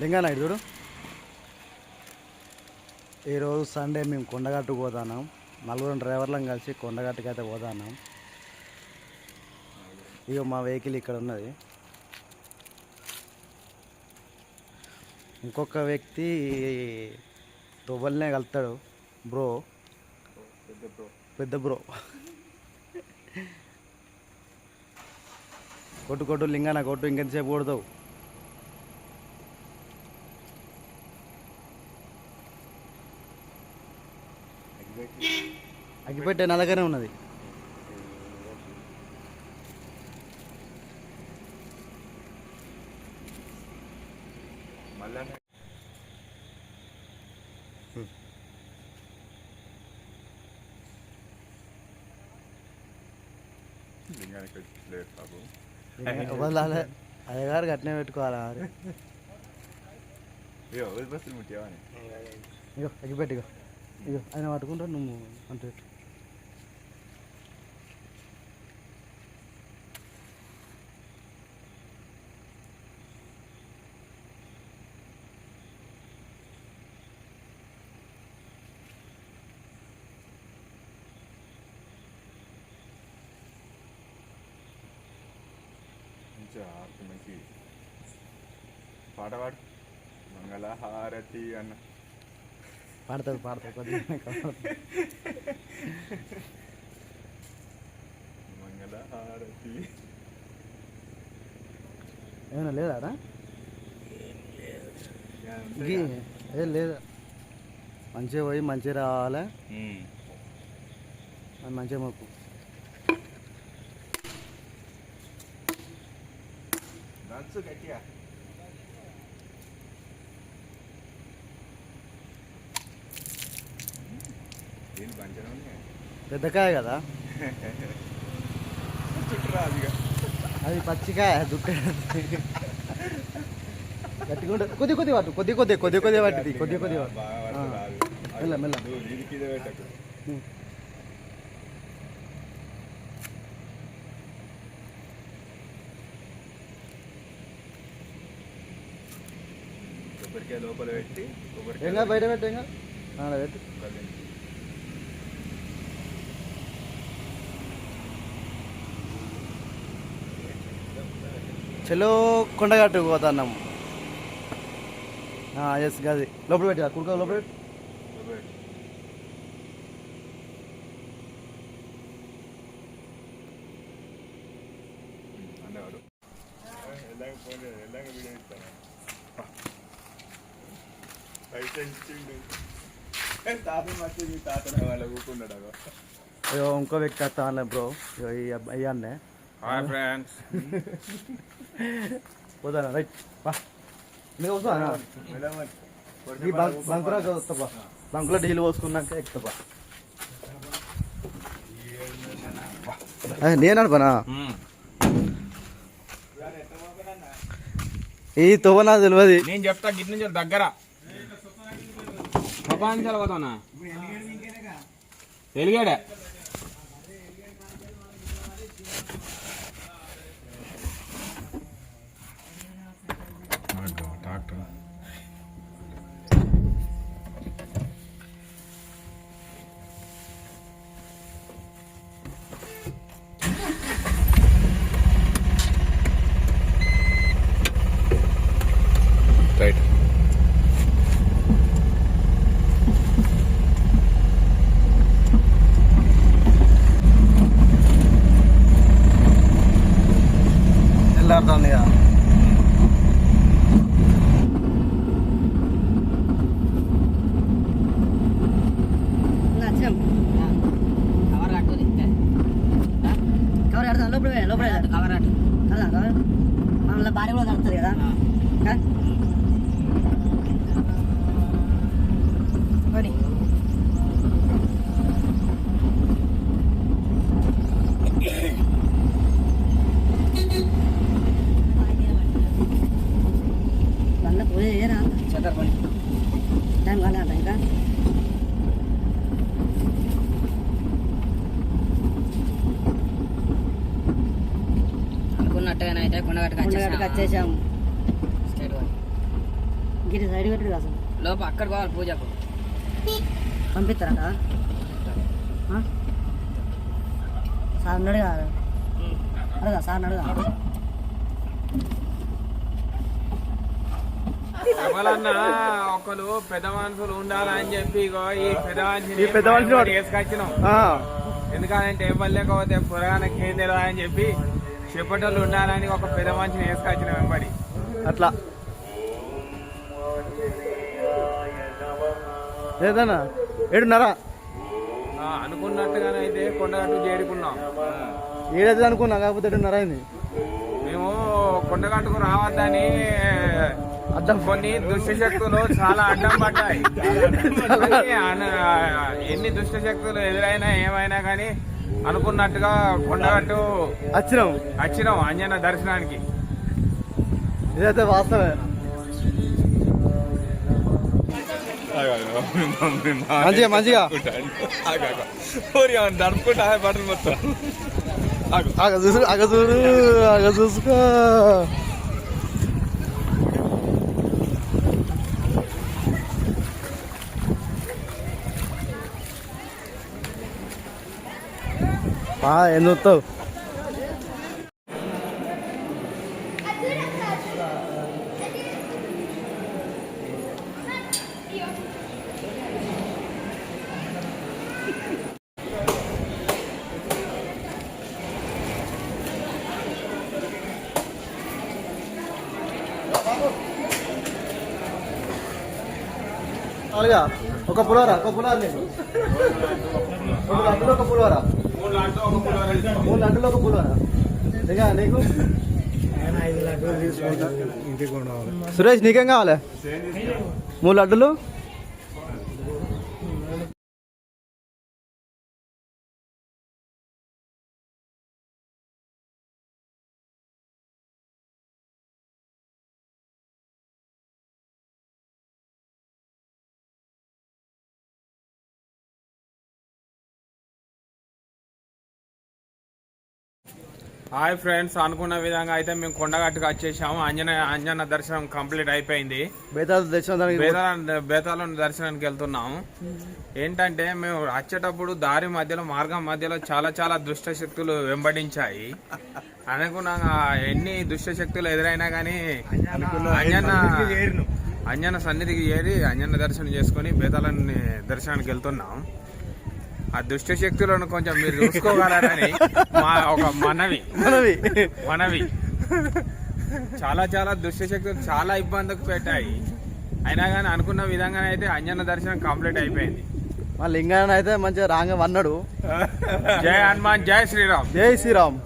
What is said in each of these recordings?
లింగానాయుడు చూడు. ఈరోజు సండే మేము కొండగట్టుకు పోతున్నాం. నలుగురు డ్రైవర్లను కలిసి కొండగట్టుకు అయితే పోతున్నాం. ఇక మా వెహికల్ ఇక్కడ ఉన్నది. ఇంకొక వ్యక్తి తువ్వల్నే కలుతాడు. బ్రో, పెద్ద బ్రో. కొట్టు కొట్టు లింగాన కొట్టు, ఇంకెంతసేపు కొడతావు? అగ్గిపెట్టే నా దగ్గరే ఉన్నది. వదలాలే, అయ్యగారు గట్టినే పెట్టుకోవాలా? ఇగో అగ్గిపెట్టి, ఇగో ఆయన పట్టుకుంటా, నువ్వు అంటే మంచి పాట పాడు. మంగళహారతి అన్న పాడతాడు మంగళహారతి ఏమైనా లేదా? ఏం లేదా? మంచిగా పోయి మంచిగా రావాలి, మంచిగా మొక్కు. గట్టిగా పెద్దకాయ కదా చుట్టరాదుగా, అది పచ్చికాయ దుక్క. గట్టిగా కొద్ది కొద్ది పట్టు, కొద్ది పట్టింది, కొద్ది మెల్ల మెల్ల. కొబ్బరికాయ లోపల పెట్టి, ఏంగా బయట పెట్టు, ఏంగా పెట్టు. చలో కొండగట్టుకు పోతున్నాము. ఎస్ గది లోపల పెట్టి, కుడుక లోపల పెట్టి. అయ్యో ఇంకో వ్యక్తి వస్తా బ్రో, అయ్యాన్నే. హాయ్ ఫ్రెండ్స్, పోతానా? రైట్ బా, నీకు వస్తా బంకురా వస్తాబా. బంకులో డీలు పోసుకున్నాక ఎక్కుతాబా. నేను అనుకోనా ఈ తొవ్వ నాకు తెలియదు. నేను చెప్తా గిట్ నుంచి దగ్గర పోతానా వెలిగాడే. Doctor right. వెళ్ళాడుతుంది కదా. భార్య కూడా నడుస్తుంది కదా. నల్ల పూజ చేయరా చదరపడి టైం కాలేదా ఇంకా? అనుకున్నట్టుగానే అయితే కొండగట్టుకు వచ్చేసాము. ఇంకేంటి సైడ్ పెట్టదు అసలు లోపల అక్కడ పోవాలి పూజకు పంపిస్తారా సార్ అన్నాడు కదా అడగా సార్ అడగా ఎవరన్నా ఒకరు పెద్ద మనుషులు ఉండాలని చెప్పి ఇగో ఈ పెద్ద మనిషిని వేసుకొచ్చినాం. ఎందుకంటే ఎవరు లేకపోతే పురాణకి ఏం తెలియదు అని చెప్పి చెప్పటోళ్ళు ఉండాలని ఒక పెద్ద మనిషిని వేసుకొచ్చినాం వెంబడి. అట్లా ఏదన్నా 7:30 అనుకున్నట్టుగానే అయితే కొండగట్టు చేరుకున్నాం. ఏదైతే అనుకున్నా కాకపోతే 7:30 అయింది. మేము కొండగట్టుకు రావద్దని కొన్ని దుష్టశక్తులు చాలా అడ్డం పడ్డాయి. ఎన్ని దుష్టశక్తులు ఎదురైనా ఏమైనా కానీ అనుకున్నట్టుగా కొండగట్టు వచ్చినాం అంజన్న దర్శనానికి. ఇదైతే వాస్తవే. మంచిగా దడుపుకుంటా బట్టలు మొత్తం చూసుకో. ఏం చూస్తావు? అలాగా ఒక పులిహోర లేదు, 2 లడ్డులు ఒక పులిహోర, 3 లడ్డులు ఒక పులిహోర. నీకు సురేష్ నీకేం కావాలి? 3 లడ్డులు. హాయ్ ఫ్రెండ్స్, అనుకున్న విధంగా అయితే మేము కొండగట్టుకు వచ్చేసాము. అంజన్న దర్శనం కంప్లీట్ అయిపోయింది. బేతాళ దర్శనానికి వెళ్తున్నాము. ఏంటంటే మేము వచ్చేటప్పుడు దారి మధ్యలో మార్గం మధ్యలో చాలా దుష్ట శక్తులు వెంబడించాయి. అనుకున్నాగా ఎన్ని దుష్ట శక్తులు ఎదురైనా కానీ అంజన్న సన్నిధికి చేరి అంజన్న దర్శనం చేసుకుని బేతాళ దర్శనానికి వెళ్తున్నాం. ఆ దుష్ట శక్తులను కొంచెం మీరు చూసుకోగలరని మా ఒక మనవి. చాలా దుష్ట శక్తులు చాలా ఇబ్బందికి పెట్టాయి. అయినా కానీ అనుకున్న విధంగానే అయితే అంజన్న దర్శనం కంప్లీట్ అయిపోయింది. మా లింగాన్ని అయితే మంచిగా రాంగ అన్నాడు. జై హనుమాన్, జై శ్రీరామ్. జై శ్రీరామ్.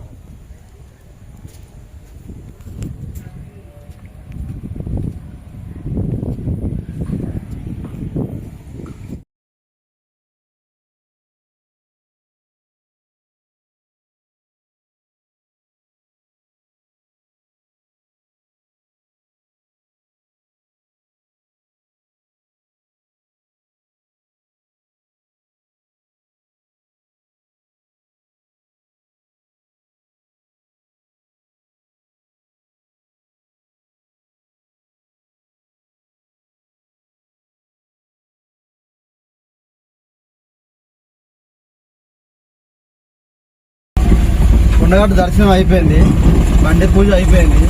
కొండగట్టు దర్శనం అయిపోయింది, బండి పూజ అయిపోయింది,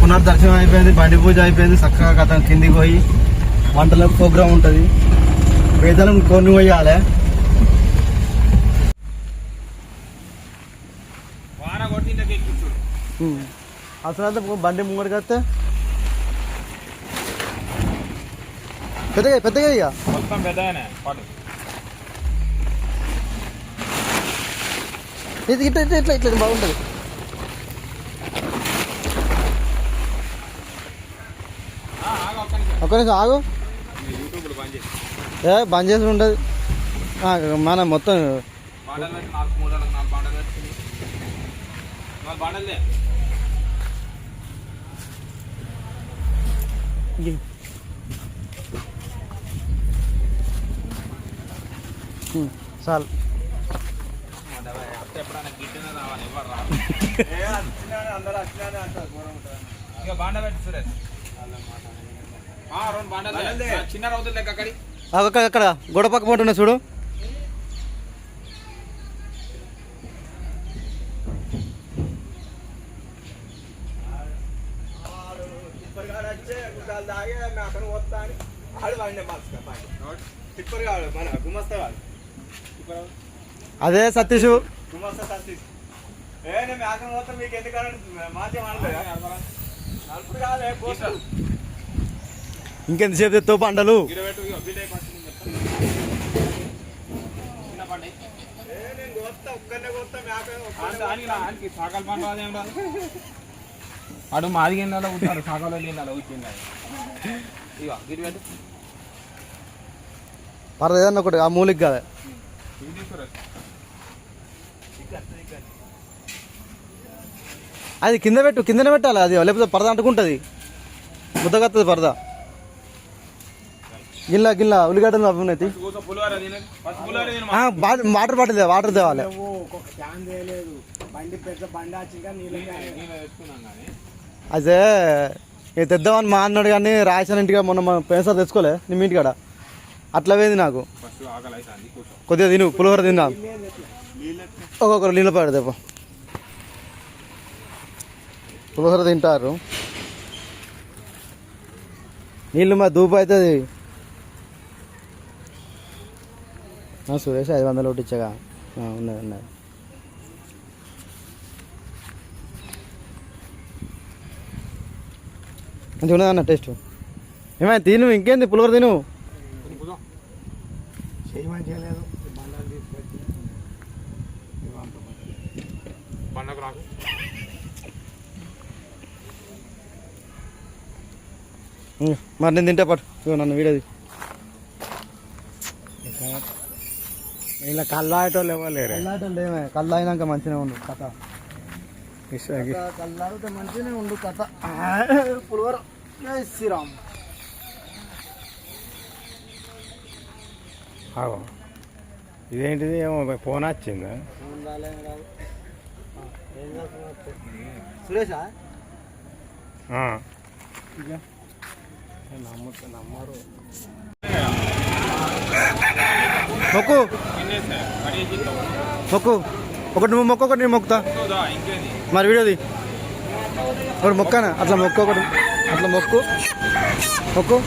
పునర్దర్శనం అయిపోయింది, బండి పూజ అయిపోయింది. చక్కగా కథ కిందికి పోయి వంటల ప్రోగ్రాం ఉంటుంది. పేదలను కొన్ని పోయాలి. అసలు బండి ముంగడికి వస్తే పెద్దగా ఇక మొత్తం పెద్దగానే ఇట్లా బాగుంటుంది. ఒక్క నిమిషం ఆగు. బంద్ చేసి ఉంటుంది మన మొత్తం. చాలు. ఎప్పుడైనా గిట్టనే రావాలి, ఎవరు రాదు. అందరూ వచ్చినా అంటారు. ఇక బాండ పెట్టి సురేష్. రెండు బండలు చిన్న రౌతులు లెక్క అక్కడి అక్కడ గొడవ పక్క పోతున్నా చూడు. అదే సతీష్ ఇంకెంతసేపు తెస్తావు పంటలు? అడు మాది గిన్నెలో ఉంటాడు సాకాలో గిన్నెలో వచ్చింది ఇక గిరిపెట్టు పర్లేదు ఏదన్నా ఒకటి ఆ మూలికి కాదు. అది కింద పెట్టు, కిందనే పెట్టాలి అది, లేకపోతే పరద అంటుకుంటుంది, ముద్దగత్తది పరద. గిన్నె గిన్నె ఉల్లిగడ్డలు అవి ఉన్నాయి. వాటర్ బాటిల్ వాటర్ తేవాలి. అదే నేను తెద్దామని మా అన్నాడు కానీ రాసిన ఇంటిగా మొన్న పెన్సార్ తెచ్చుకోలే నీ ఇంటికాడ అట్లా వేది నాకు. కొద్దిగా తిను పులిహోర తిన్నా, ఒక్కొక్కరు నీళ్ళు పడదే పులిహోర తింటారు. నీళ్ళు మా దూపు అవుతుంది. సురేష్ 500 ఒకటి ఇచ్చాగా ఉన్నది ఉన్నది. మంచిగా ఉన్నదన్న టేస్ట్. ఏమైనా తిను, ఇంకేంది పులిహోర తిను. మరి నేను తింటే పట్టు నన్ను వీడది. ఇలా కళ్ళాటోళ్ళు ఇవ్వలేరు. కళ్ళాటోళ్ళు ఏమే కళ్ళు అయినాక మంచిగా ఉండు కథ. కళ్ళాడితే మంచిగానే ఉండు కథ. పులిహోర శ్రీరామ్. ఇదేంటిది ఏమో ఫోన్ వచ్చిందా? సురేషా నమ్మరు. మొక్కు మొక్కు ఒకటి నువ్వు మొక్క ఒకటి నేను మొక్కుతా. మరి వీడియోది ఒకటి మొక్కనా అట్లా మొక్కు, ఒకటి అట్లా మొక్కు మొక్కు.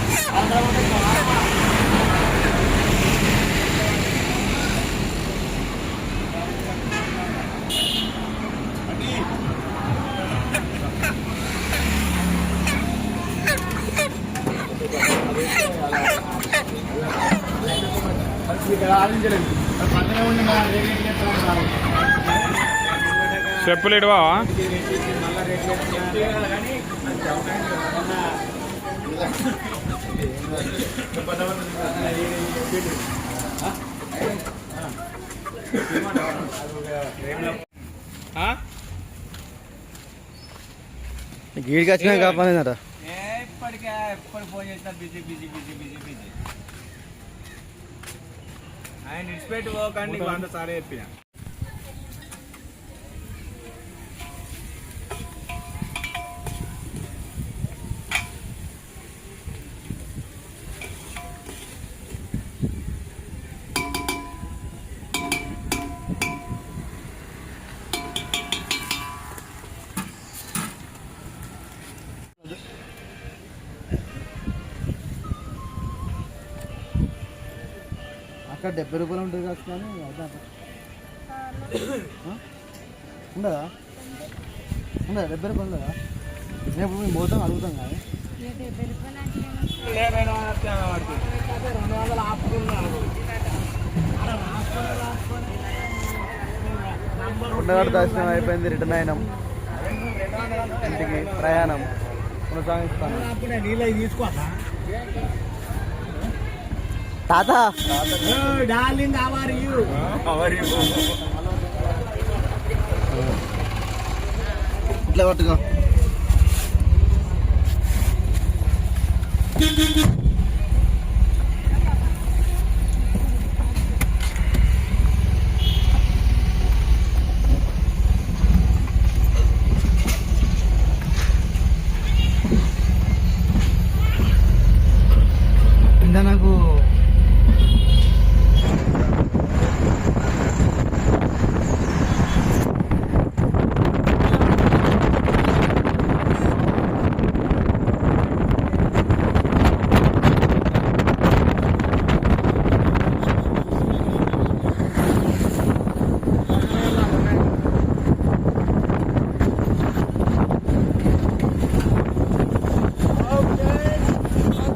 చెప్పులు ఇడవా గీడికి వచ్చినా కాపాలేదట. ఎప్పటికే ఎప్పుడు ఫోన్ చేసినా busy busy busy busy busy. ఆయన ఇన్స్పెక్ట్ పోకండి 100 సార్లు చెప్పిన. అక్కడ 70 రూపాయలు ఉంటుంది కాదు కానీ ఉండదా? ఉండదా 70 రూపాయలు ఉండదా? నేను ఇప్పుడు మేము పోతాం అడుగుతాం కానీ 200 దర్శనం అయిపోయింది. రిటర్న్ అయినాం ఇంటికి. ప్రయాణం కొనసాగిస్తాను. తాత డార్లింగ్ హౌ ఆర్ యు? ఇట్లా పట్టుకో.